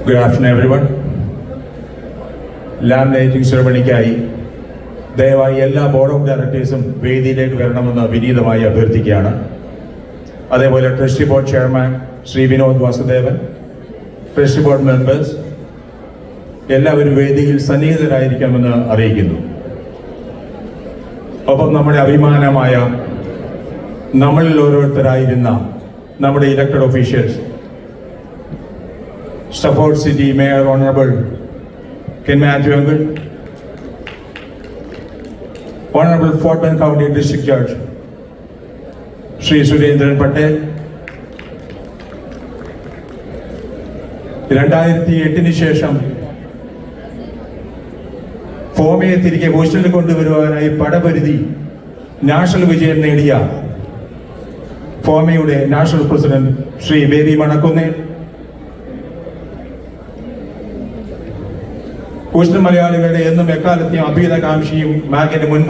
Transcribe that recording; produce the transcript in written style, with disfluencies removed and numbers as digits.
Good afternoon, everyone. Laminating സെറമണിക്കായി ദയവായി എല്ലാ board of ഡയറക്ടേഴ്സും വേദിയിലേക്ക് വരണമെന്ന് വിനീതമായി അഭ്യർത്ഥിക്കുകയാണ്. അതേപോലെ trustee board chairman Shri Vinod Vasudevan, trustee board members എല്ലാവരും വേദിയിൽ സന്നിഹിതരായിരിക്കാമെന്ന് അറിയിക്കുന്നു. ഒപ്പം നമ്മുടെ അഭിമാനമായ നമ്മളിൽ ഓരോരുത്തരായിരുന്ന നമ്മുടെ elected officials, Stafford City Mayor Honorable Ken Matthew Uncle, Honorable Fort Bend County District Judge Sri Surendran Patel, 2008 ശേഷം ഫോമയെ തിരികെ ഹോസ്റ്റലിൽ കൊണ്ടുവരുവാനായി പടപരുതി നാഷണൽ വിജയം നേടിയ ഫോമയുടെ national president Shri Baby Manakunnel, hostel മലയാളികളുടെ എന്നും എക്കാലത്തെയും അഭ്യുതകാംക്ഷിയും മാഗിന്റെ മുൻ